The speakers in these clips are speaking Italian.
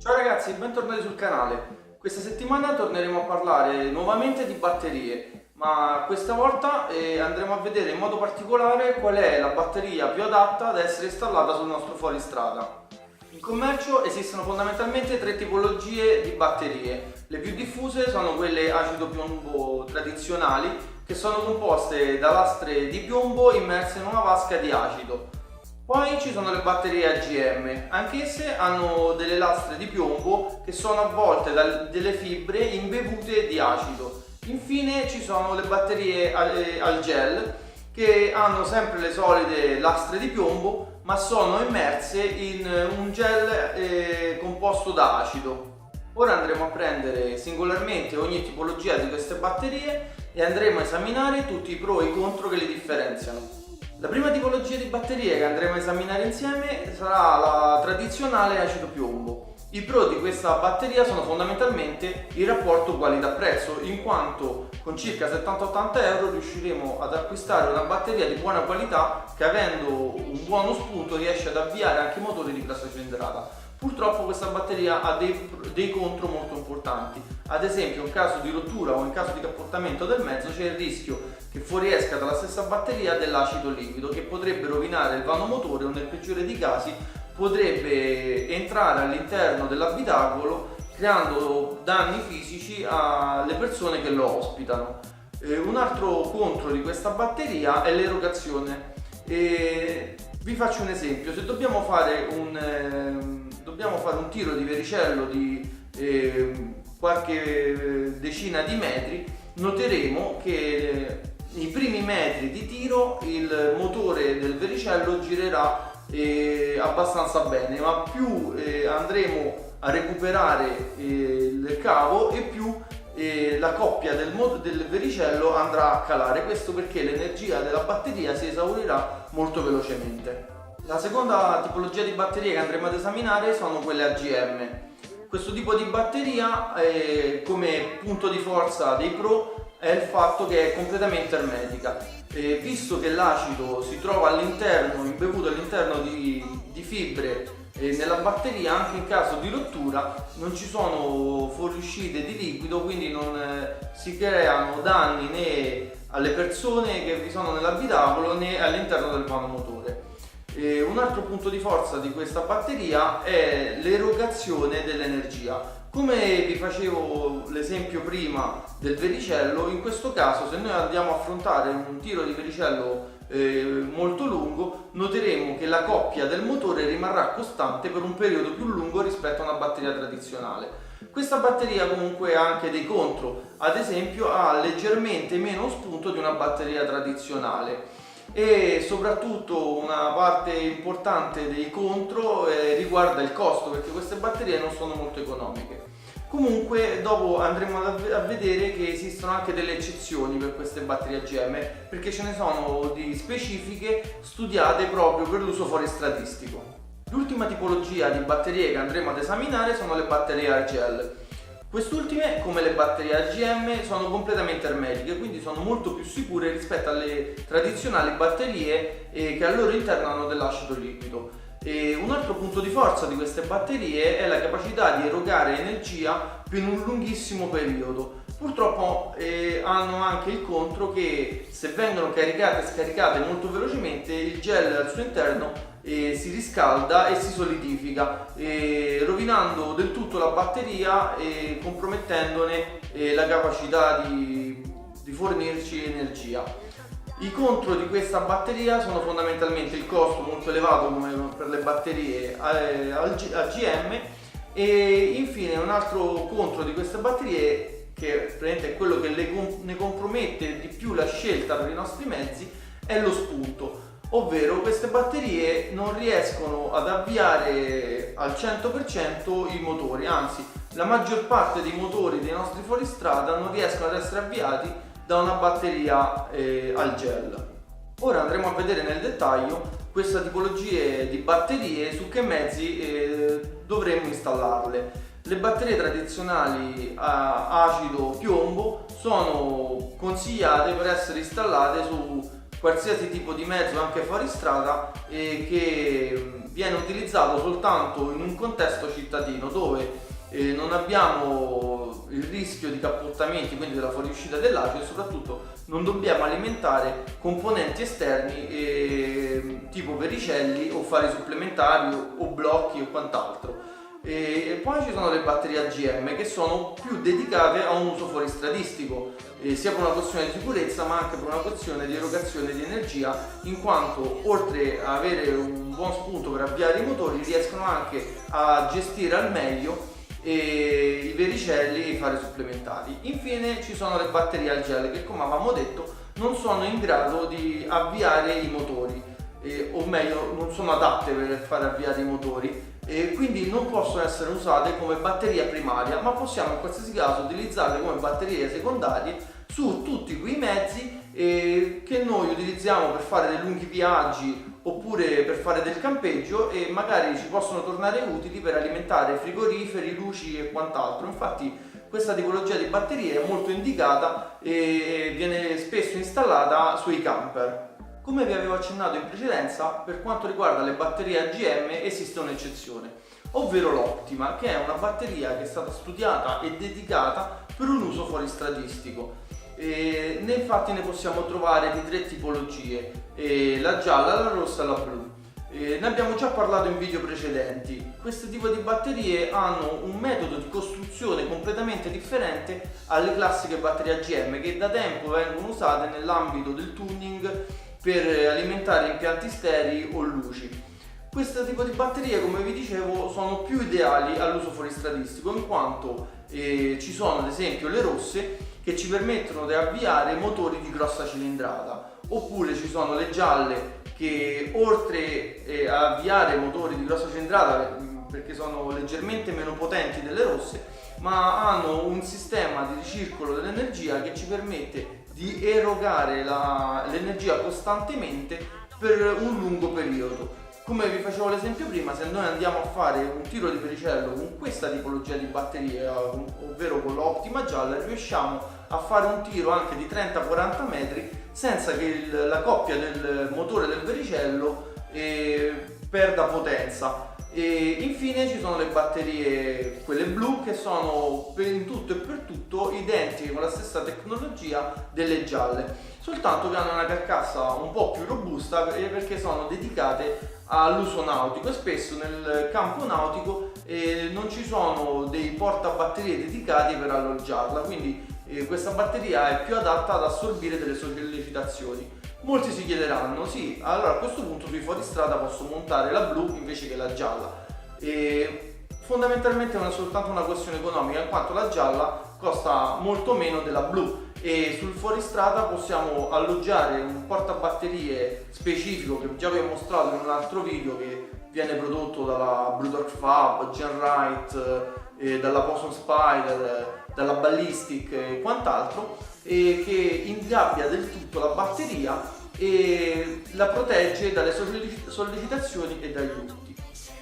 Ciao ragazzi, bentornati sul canale. Questa settimana torneremo a parlare nuovamente di batterie, ma questa volta andremo a vedere in modo particolare qual è la batteria più adatta ad essere installata sul nostro fuoristrada. In commercio esistono fondamentalmente tre tipologie di batterie. Le più diffuse sono quelle acido-piombo tradizionali, che sono composte da lastre di piombo immerse in una vasca di acido. Poi ci sono le batterie AGM, anch'esse hanno delle lastre di piombo che sono avvolte da delle fibre imbevute di acido. Infine ci sono le batterie al gel, che hanno sempre le solite lastre di piombo ma sono immerse in un gel composto da acido. Ora andremo a prendere singolarmente ogni tipologia di queste batterie e andremo a esaminare tutti i pro e i contro che le differenziano. La prima tipologia di batterie che andremo a esaminare insieme sarà la tradizionale acido piombo. I pro di questa batteria sono fondamentalmente il rapporto qualità-prezzo, in quanto con circa 70-80 euro riusciremo ad acquistare una batteria di buona qualità che, avendo un buono spunto, riesce ad avviare anche motori di bassa cilindrata. Purtroppo questa batteria ha dei contro molto importanti. Ad esempio, in caso di rottura o in caso di cappottamento del mezzo c'è il rischio che fuoriesca dalla stessa batteria dell'acido liquido, che potrebbe rovinare il vano motore o, nel peggiore dei casi, potrebbe entrare all'interno dell'abitacolo creando danni fisici alle persone che lo ospitano. Un altro contro di questa batteria è l'erogazione. Vi faccio un esempio: se dobbiamo fare un tiro di vericello di qualche decina di metri, noteremo che nei primi metri di tiro il motore del vericello girerà abbastanza bene, ma più andremo a recuperare il cavo e più la coppia del vericello andrà a calare. Questo perché l'energia della batteria si esaurirà molto velocemente. La seconda tipologia di batterie che andremo ad esaminare sono quelle AGM. Questo tipo di batteria, come punto di forza dei pro, è il fatto che è completamente ermetica. Visto che l'acido si trova all'interno, imbevuto all'interno di fibre nella batteria, anche in caso di rottura non ci sono fuoriuscite di liquido, quindi non si creano danni né alle persone che vi sono nell'abitacolo né all'interno del vano motore. Un altro punto di forza di questa batteria è l'erogazione dell'energia. Come vi facevo l'esempio prima del vericello, in questo caso se noi andiamo a affrontare un tiro di vericello molto lungo, noteremo che la coppia del motore rimarrà costante per un periodo più lungo rispetto a una batteria tradizionale. Questa batteria comunque ha anche dei contro, ad esempio ha leggermente meno spunto di una batteria tradizionale. E soprattutto una parte importante dei contro riguarda il costo, perché queste batterie non sono molto economiche. Comunque dopo andremo a vedere che esistono anche delle eccezioni per queste batterie AGM, perché ce ne sono di specifiche studiate proprio per l'uso fuoristradistico. L'ultima tipologia di batterie che andremo ad esaminare sono le batterie al gel. Quest'ultime, come le batterie AGM, sono completamente ermetiche, quindi sono molto più sicure rispetto alle tradizionali batterie che al loro interno hanno dell'acido liquido. Un altro punto di forza di queste batterie è la capacità di erogare energia per un lunghissimo periodo. Purtroppo hanno anche il contro che, se vengono caricate e scaricate molto velocemente, il gel al suo interno si riscalda e si solidifica, rovinando del tutto la batteria e compromettendone la capacità di fornirci energia. I contro di questa batteria sono fondamentalmente il costo molto elevato, come per le batterie AGM, e infine un altro contro di queste batterie, che è quello che ne compromette di più la scelta per i nostri mezzi, è lo spunto. Ovvero, queste batterie non riescono ad avviare al 100% i motori, anzi la maggior parte dei motori dei nostri fuoristrada non riescono ad essere avviati da una batteria al gel. Ora andremo a vedere nel dettaglio questa tipologia di batterie, su che mezzi dovremmo installarle. Le batterie tradizionali a acido piombo sono consigliate per essere installate su qualsiasi tipo di mezzo anche fuori strada che viene utilizzato soltanto in un contesto cittadino dove non abbiamo il rischio di cappottamenti, quindi della fuoriuscita dell'acido, e soprattutto non dobbiamo alimentare componenti esterni tipo vericelli o fari supplementari o blocchi o quant'altro. E poi ci sono le batterie AGM che sono più dedicate a un uso fuoristradistico, sia per una questione di sicurezza ma anche per una questione di erogazione di energia, in quanto oltre a avere un buon spunto per avviare i motori riescono anche a gestire al meglio i vericelli e i fari supplementari. Infine ci sono le batterie al gel che, come avevamo detto, non sono in grado di avviare i motori, o meglio non sono adatte per far avviare i motori, e quindi non possono essere usate come batteria primaria, ma possiamo in qualsiasi caso utilizzarle come batterie secondarie su tutti quei mezzi che noi utilizziamo per fare dei lunghi viaggi oppure per fare del campeggio, e magari ci possono tornare utili per alimentare frigoriferi, luci e quant'altro. Infatti questa tipologia di batteria è molto indicata e viene spesso installata sui camper. Come vi avevo accennato in precedenza, per quanto riguarda le batterie AGM esiste un'eccezione, ovvero l'Optima, che è una batteria che è stata studiata e dedicata per un uso fuoristradistico. Infatti ne possiamo trovare di 3 tipologie, la gialla, la rossa e la blu. Ne abbiamo già parlato in video precedenti. Questo tipo di batterie hanno un metodo di costruzione completamente differente alle classiche batterie AGM che da tempo vengono usate nell'ambito del tuning per alimentare impianti sterei o luci. Questo tipo di batterie, come vi dicevo, sono più ideali all'uso fuoristradistico, in quanto ci sono ad esempio le rosse che ci permettono di avviare motori di grossa cilindrata, oppure ci sono le gialle che oltre a avviare motori di grossa cilindrata, perché sono leggermente meno potenti delle rosse, ma hanno un sistema di ricircolo dell'energia che ci permette di erogare l'energia costantemente per un lungo periodo. Come vi facevo l'esempio prima, se noi andiamo a fare un tiro di pericello con questa tipologia di batteria, ovvero con l'Optima gialla, riusciamo a fare un tiro anche di 30-40 metri senza che la coppia del motore del vericello perda potenza. E infine ci sono le batterie, quelle blu, che sono in tutto e per tutto identiche con la stessa tecnologia delle gialle, soltanto che hanno una carcassa un po' più robusta perché sono dedicate all'uso nautico, e spesso nel campo nautico non ci sono dei portabatterie dedicati per alloggiarla, quindi questa batteria è più adatta ad assorbire delle sollecitazioni. Molti si chiederanno, sì, allora a questo punto sui fuoristrada posso montare la blu invece che la gialla. Fondamentalmente non è soltanto una questione economica, in quanto la gialla costa molto meno della blu, e sul fuoristrada possiamo alloggiare un portabatterie specifico che già vi ho mostrato in un altro video, che viene prodotto dalla Blue Torque Fab, Genrite, dalla Poson Spider, dalla Ballistic e quant'altro, e che ingabbia del tutto la batteria e la protegge dalle sollecitazioni e dai lutti.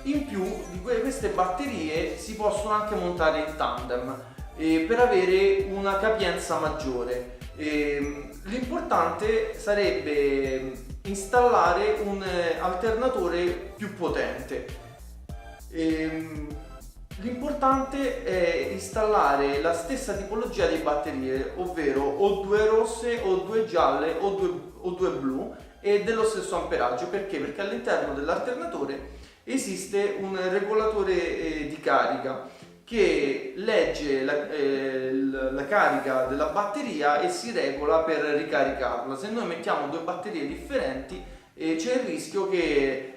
In più di queste batterie si possono anche montare in tandem per avere una capienza maggiore. L'importante sarebbe installare un alternatore più potente. L'importante è installare la stessa tipologia di batterie, ovvero o 2 rosse o 2 gialle o due blu, e dello stesso amperaggio. Perché? Perché all'interno dell'alternatore esiste un regolatore di carica che legge la carica della batteria e si regola per ricaricarla. Se noi mettiamo 2 batterie differenti c'è il rischio che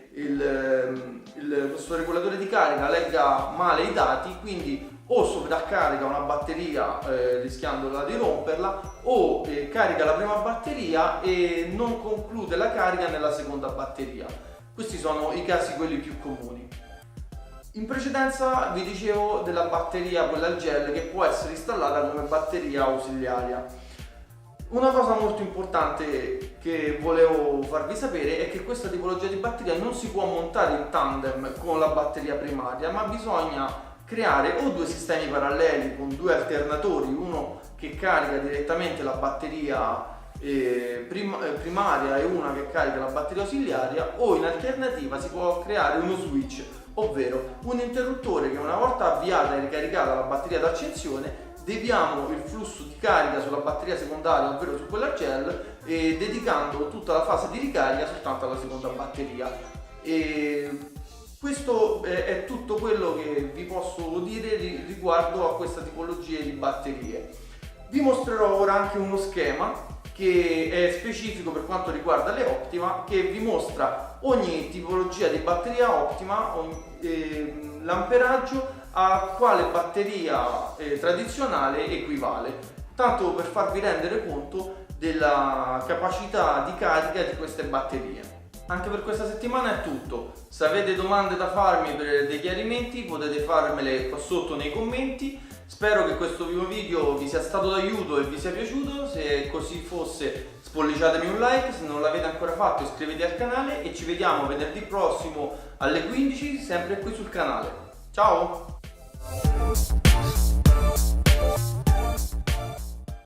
questo regolatore di carica legga male i dati, quindi o sovraccarica una batteria rischiandola di romperla, o carica la prima batteria e non conclude la carica nella seconda batteria. Questi sono i casi quelli più comuni. In precedenza vi dicevo della batteria, quella al gel, che può essere installata come batteria ausiliaria. Una cosa molto importante che volevo farvi sapere è che questa tipologia di batteria non si può montare in tandem con la batteria primaria, ma bisogna creare o 2 sistemi paralleli con 2 alternatori, uno che carica direttamente la batteria primaria e una che carica la batteria ausiliaria, o in alternativa si può creare uno switch, ovvero un interruttore che una volta avviata e ricaricata la batteria d'accensione deviamo il flusso di carica sulla batteria secondaria, ovvero su quella gel, dedicando tutta la fase di ricarica soltanto alla seconda batteria. Questo è tutto quello che vi posso dire riguardo a questa tipologia di batterie. Vi mostrerò ora anche uno schema che è specifico per quanto riguarda le Optima, che vi mostra ogni tipologia di batteria Optima, l'amperaggio a quale batteria tradizionale equivale, tanto per farvi rendere conto della capacità di carica di queste batterie. Anche per questa settimana è tutto. Se avete domande da farmi per dei chiarimenti potete farmele qua sotto nei commenti. Spero che questo primo video vi sia stato d'aiuto e vi sia piaciuto. Se così fosse, spolliciatemi un like, se non l'avete ancora fatto iscrivetevi al canale e ci vediamo venerdì prossimo alle 15 sempre qui sul canale. Ciao!